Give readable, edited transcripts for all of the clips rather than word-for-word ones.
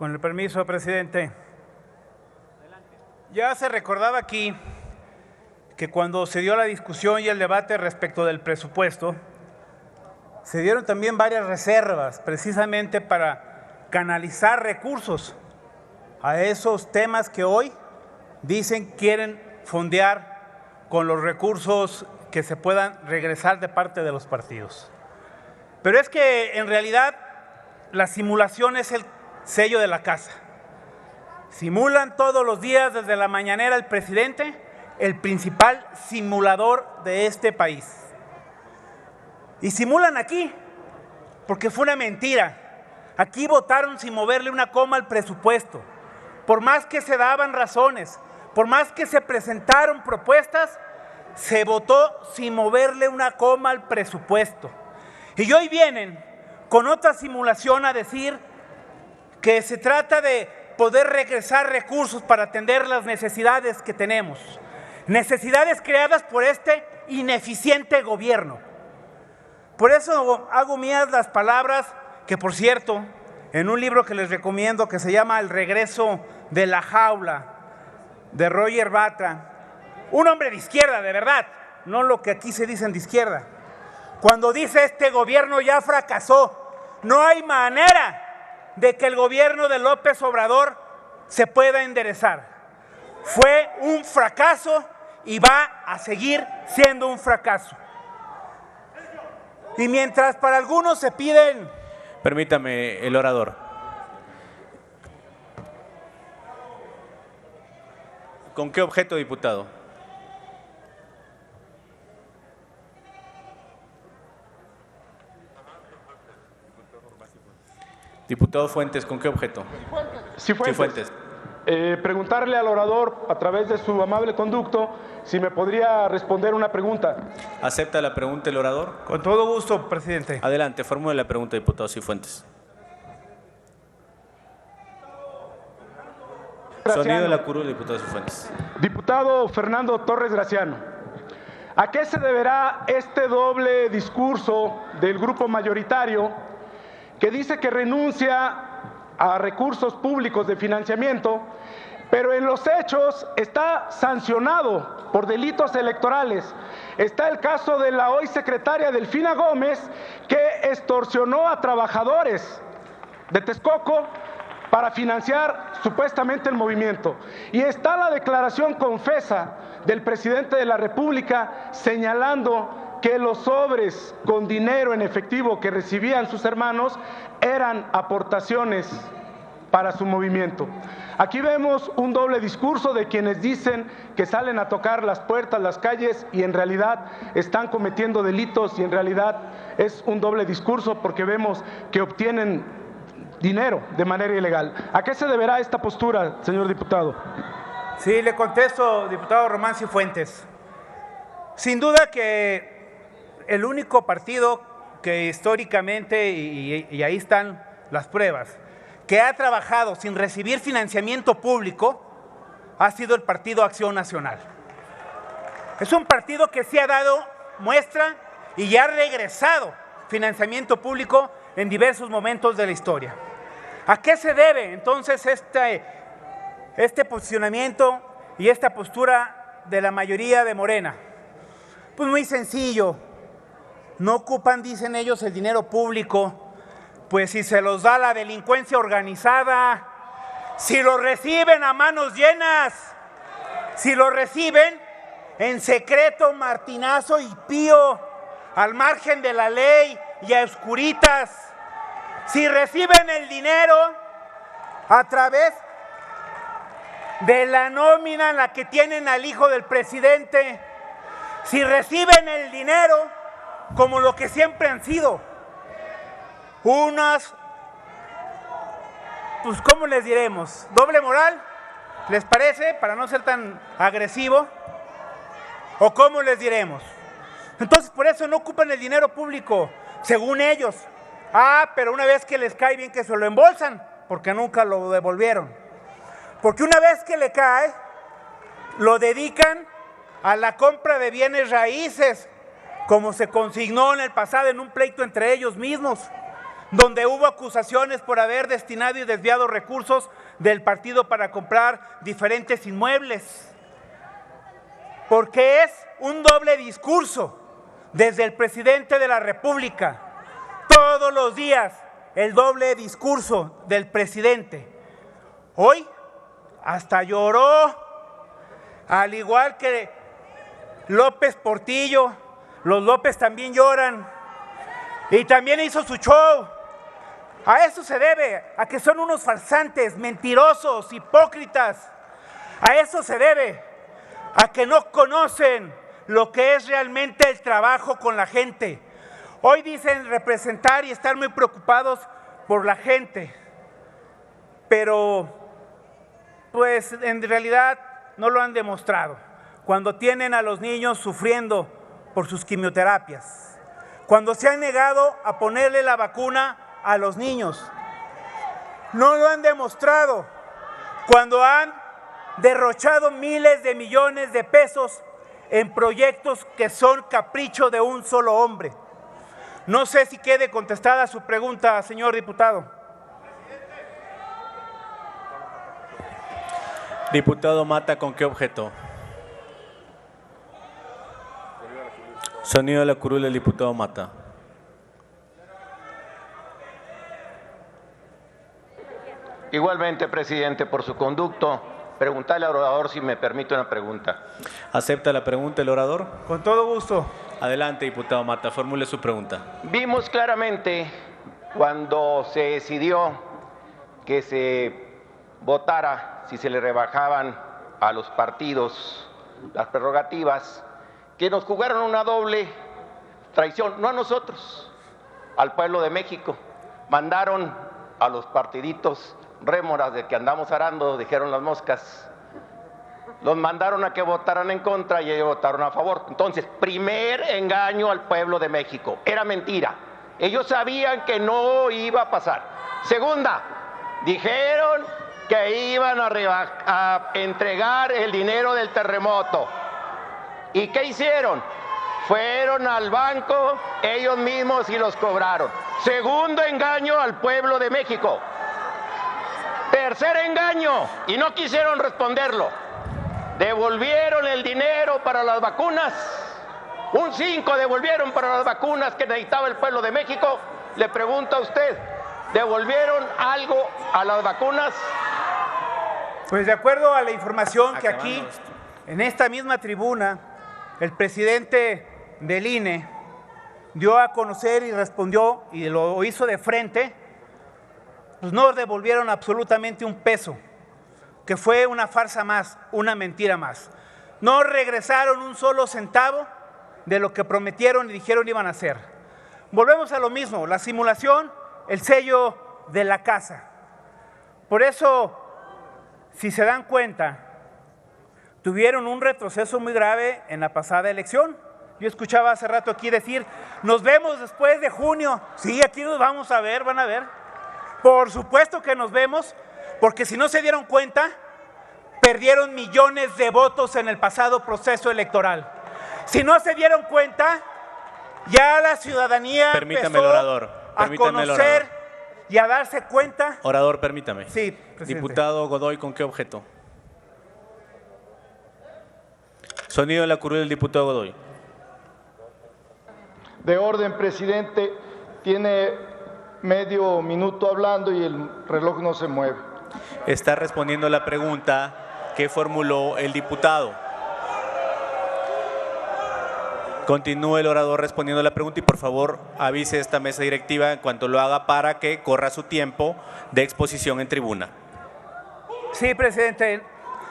Con el permiso, presidente. Ya se recordaba aquí que cuando se dio la discusión y el debate respecto del presupuesto, se dieron también varias reservas precisamente para canalizar recursos a esos temas que hoy dicen quieren fondear con los recursos que se puedan regresar de parte de los partidos. Pero es que en realidad la simulación es el sello de la casa. Simulan todos los días desde la mañanera el presidente, el principal simulador de este país. Y simulan aquí, porque fue una mentira. Aquí votaron sin moverle una coma al presupuesto. Por más que se daban razones, por más que se presentaron propuestas, se votó sin moverle una coma al presupuesto. Y hoy vienen con otra simulación a decir que se trata de poder regresar recursos para atender las necesidades que tenemos. Necesidades creadas por este ineficiente gobierno. Por eso hago mías las palabras que, por cierto, en un libro que les recomiendo que se llama El regreso de la jaula, de Roger Batra, un hombre de izquierda, de verdad, no lo que aquí se dicen de izquierda. Cuando dice este gobierno ya fracasó, no hay manera de que el gobierno de López Obrador se pueda enderezar. Fue un fracaso y va a seguir siendo un fracaso. Y mientras para algunos se piden... Permítame, el orador. ¿Con qué objeto, diputado? Diputado Fuentes, ¿con qué objeto? Cifuentes. Preguntarle al orador, a través de su amable conducto, si me podría responder una pregunta. ¿Acepta la pregunta el orador? Con todo gusto, presidente. Adelante, formule la pregunta, diputado Cifuentes. Sonido de la curul, diputado Cifuentes. Diputado Fernando Torres Graciano, ¿a qué se deberá este doble discurso del grupo mayoritario que dice que renuncia a recursos públicos de financiamiento, pero en los hechos está sancionado por delitos electorales? Está el caso de la hoy secretaria Delfina Gómez, que extorsionó a trabajadores de Texcoco para financiar supuestamente el movimiento. Y está la declaración confesa del presidente de la República señalando que los sobres con dinero en efectivo que recibían sus hermanos eran aportaciones para su movimiento. Aquí vemos un doble discurso de quienes dicen que salen a tocar las puertas, las calles, y en realidad están cometiendo delitos, y en realidad es un doble discurso porque vemos que obtienen dinero de manera ilegal. ¿A qué se deberá esta postura, señor diputado? Sí, le contesto, diputado Román Cifuentes. Sin duda que el único partido que históricamente, y ahí están las pruebas, que ha trabajado sin recibir financiamiento público ha sido el Partido Acción Nacional. Es un partido que sí ha dado muestra y ya ha regresado financiamiento público en diversos momentos de la historia. ¿A qué se debe entonces este posicionamiento y esta postura de la mayoría de Morena? Pues muy sencillo. No ocupan, dicen ellos, el dinero público, pues si se los da la delincuencia organizada, si lo reciben a manos llenas, si lo reciben en secreto, martinazo y pío, al margen de la ley y a oscuritas, si reciben el dinero a través de la nómina en la que tienen al hijo del presidente, si reciben el dinero como lo que siempre han sido, unas, pues ¿cómo les diremos? ¿Doble moral? ¿Les parece? Para no ser tan agresivo. ¿O cómo les diremos? Entonces por eso no ocupan el dinero público, según ellos. Pero una vez que les cae bien que se lo embolsan, porque nunca lo devolvieron. Porque una vez que le cae, lo dedican a la compra de bienes raíces, como se consignó en el pasado en un pleito entre ellos mismos. donde hubo acusaciones por haber destinado y desviado recursos del partido para comprar diferentes inmuebles. Porque es un doble discurso desde el presidente de la República. Todos los días el doble discurso del presidente. Hoy hasta lloró, al igual que López Portillo. Los López también lloran y también hizo su show. A eso se debe, a que son unos farsantes, mentirosos, hipócritas. A eso se debe, a que no conocen lo que es realmente el trabajo con la gente. Hoy dicen representar y estar muy preocupados por la gente, pero pues en realidad no lo han demostrado. Cuando tienen a los niños sufriendo por sus quimioterapias, cuando se han negado a ponerle la vacuna a los niños, no lo han demostrado. Cuando han derrochado miles de millones de pesos en proyectos que son capricho de un solo hombre. No sé si quede contestada su pregunta, señor diputado. Diputado Mata, ¿con qué objeto? Sonido de la curul del diputado Mata. Igualmente, presidente, por su conducto, preguntarle al orador si me permite una pregunta. ¿Acepta la pregunta el orador? Con todo gusto. Adelante, diputado Mata, formule su pregunta. Vimos claramente cuando se decidió que se votara si se le rebajaban a los partidos las prerrogativas, que nos jugaron una doble traición, no a nosotros, al pueblo de México. Mandaron a los partiditos rémoras de que andamos arando, dijeron las moscas, los mandaron a que votaran en contra y ellos votaron a favor. Entonces, primer engaño al pueblo de México, era mentira. Ellos sabían que no iba a pasar. Segunda, dijeron que iban a entregar el dinero del terremoto. ¿Y qué hicieron? Fueron al banco ellos mismos y los cobraron. Segundo engaño al pueblo de México. Tercer engaño, y no quisieron responderlo. Devolvieron el dinero para las vacunas. Un 5 devolvieron para las vacunas que necesitaba el pueblo de México. Le pregunto a usted, ¿devolvieron algo a las vacunas? Pues de acuerdo a la información que aquí, en esta misma tribuna, el presidente del INE dio a conocer y respondió, y lo hizo de frente, pues no devolvieron absolutamente un peso, que fue una farsa más, una mentira más. No regresaron un solo centavo de lo que prometieron y dijeron iban a hacer. Volvemos a lo mismo, la simulación, el sello de la casa. Por eso, si se dan cuenta, tuvieron un retroceso muy grave en la pasada elección. Yo escuchaba hace rato aquí decir, nos vemos después de junio. Sí, aquí nos vamos a ver, van a ver. Por supuesto que nos vemos, porque si no se dieron cuenta, perdieron millones de votos en el pasado proceso electoral. Si no se dieron cuenta, ya la ciudadanía empezó a conocer y a darse cuenta. Orador, permítame. Sí, presidente. Diputado Godoy, ¿con qué objeto? Sonido de la curul del diputado Godoy. De orden, presidente. Tiene medio minuto hablando y el reloj no se mueve. Está respondiendo la pregunta que formuló el diputado. Continúe el orador respondiendo la pregunta y por favor avise a esta mesa directiva en cuanto lo haga para que corra su tiempo de exposición en tribuna. Sí, presidente,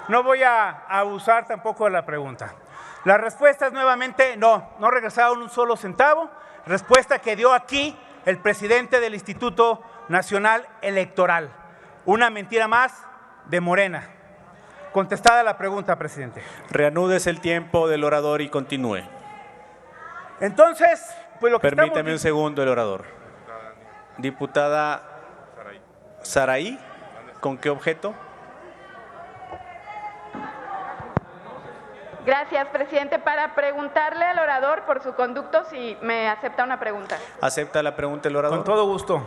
no voy a abusar tampoco de la pregunta. La respuesta es nuevamente no regresaron un solo centavo, respuesta que dio aquí el presidente del Instituto Nacional Electoral. Una mentira más de Morena. Contestada la pregunta, presidente. Reanúdese el tiempo del orador y continúe. Entonces, pues lo que Permítame un segundo el orador. Diputada Saraí, ¿con qué objeto? Gracias, presidente. Para preguntarle al orador por su conducto si me acepta una pregunta. ¿Acepta la pregunta el orador? Con todo gusto.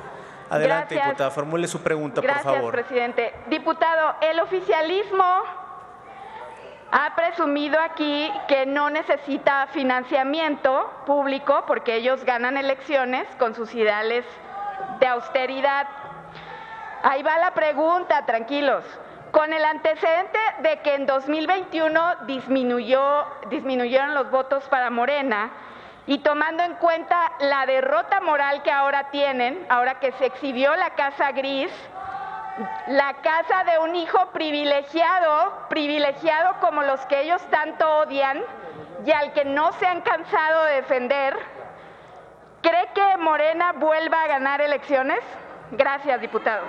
Adelante, Gracias. diputada, formule su pregunta, Gracias, por favor. presidente. Diputado, el oficialismo ha presumido aquí que no necesita financiamiento público porque ellos ganan elecciones con sus ideales de austeridad. Ahí va la pregunta, tranquilos. Con el antecedente de que en 2021 disminuyeron los votos para Morena y tomando en cuenta la derrota moral que ahora tienen, ahora que se exhibió la casa gris, la casa de un hijo privilegiado como los que ellos tanto odian y al que no se han cansado de defender, ¿cree que Morena vuelva a ganar elecciones? Gracias, diputado.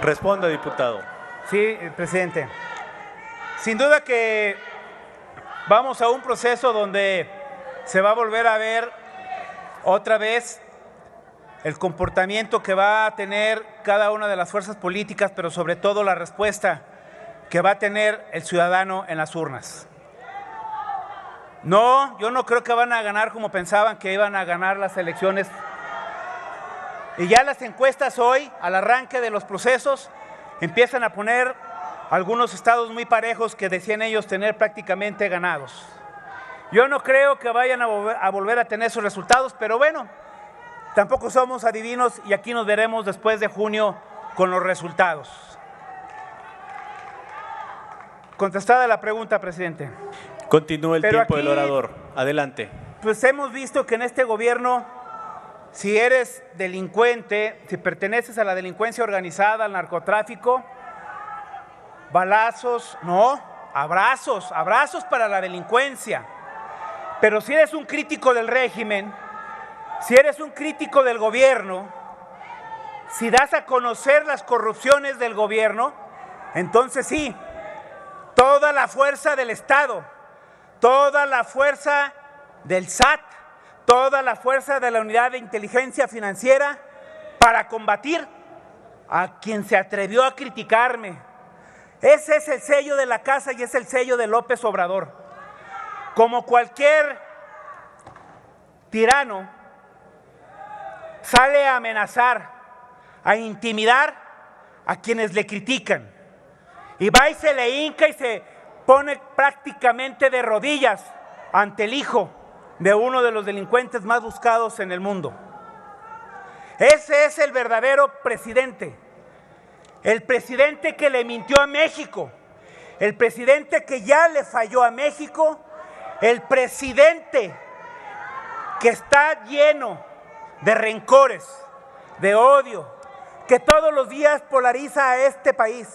Responda, diputado. Sí, presidente. Sin duda que vamos a un proceso donde se va a volver a ver otra vez el comportamiento que va a tener cada una de las fuerzas políticas, pero sobre todo la respuesta que va a tener el ciudadano en las urnas. No, yo no creo que van a ganar como pensaban que iban a ganar las elecciones. Y ya las encuestas hoy, al arranque de los procesos, empiezan a poner algunos estados muy parejos que decían ellos tener prácticamente ganados. Yo no creo que vayan a volver a tener esos resultados, pero bueno, tampoco somos adivinos y aquí nos veremos después de junio con los resultados. Contestada la pregunta, presidente. Continúe el Pero tiempo aquí, del orador. Adelante. Pues hemos visto que en este gobierno, si eres delincuente, si perteneces a la delincuencia organizada, al narcotráfico, balazos, no, abrazos para la delincuencia. Pero si eres un crítico del régimen, si eres un crítico del gobierno, si das a conocer las corrupciones del gobierno, entonces sí, toda la fuerza del Estado, toda la fuerza del SAT, toda la fuerza de la Unidad de Inteligencia Financiera para combatir a quien se atrevió a criticarme. Ese es el sello de la casa y es el sello de López Obrador. Como cualquier tirano, sale a amenazar, a intimidar a quienes le critican. Y va y se le hinca y se pone prácticamente de rodillas ante el hijo de uno de los delincuentes más buscados en el mundo. Ese es el verdadero presidente. El presidente que le mintió a México. El presidente que ya le falló a México. El presidente que está lleno de rencores, de odio, que todos los días polariza a este país.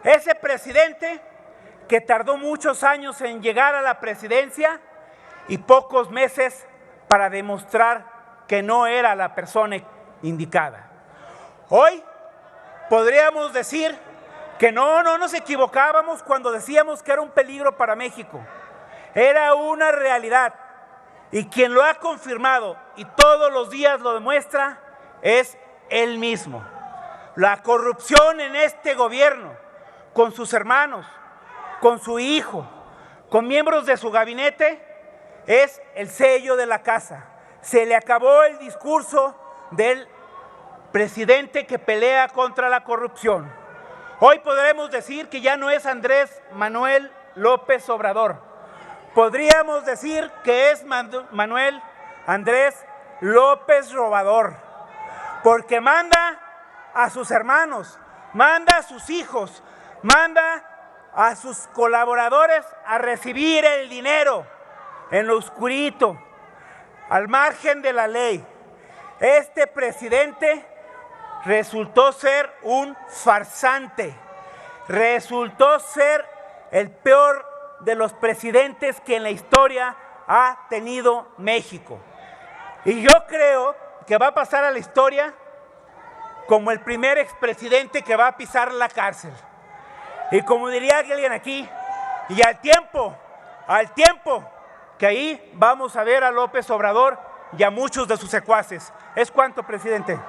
Ese presidente que tardó muchos años en llegar a la presidencia y pocos meses para demostrar que no era la persona indicada. Hoy podríamos decir que no nos equivocábamos cuando decíamos que era un peligro para México. Era una realidad y quien lo ha confirmado y todos los días lo demuestra es él mismo. La corrupción en este gobierno, con sus hermanos, con su hijo, con miembros de su gabinete, es el sello de la casa. Se le acabó el discurso del presidente que pelea contra la corrupción. Hoy podremos decir que ya no es Andrés Manuel López Obrador. Podríamos decir que es Manuel Andrés López Robador, porque manda a sus hermanos, manda a sus hijos, manda a sus colaboradores a recibir el dinero en lo oscurito, al margen de la ley. Este presidente resultó ser un farsante, resultó ser el peor de los presidentes que en la historia ha tenido México. Y yo creo que va a pasar a la historia como el primer expresidente que va a pisar la cárcel. Y como diría alguien aquí, y al tiempo que ahí vamos a ver a López Obrador y a muchos de sus secuaces. ¿Es cuánto, presidente?